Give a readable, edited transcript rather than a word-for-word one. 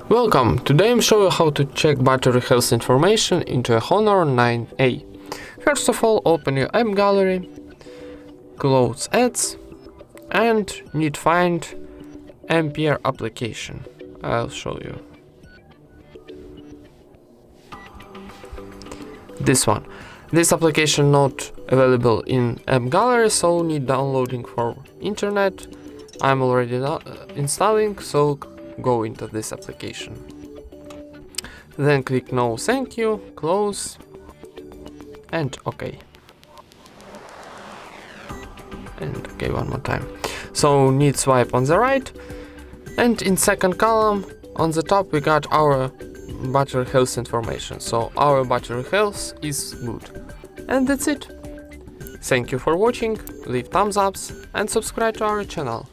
Welcome! Today I'm showing you how to check battery health information into a Honor 9A. First of all, open your app gallery, close ads, and need find Ampere application. I'll show you. This one. This application not available in app gallery, so need downloading for internet. I'm already installing, so go into this application. Then click no thank you, close, and OK. And OK one more time. So need swipe on the right, and in second column on the top we got our battery health information. So our battery health is good. And that's it. Thank you for watching, leave thumbs ups and subscribe to our channel.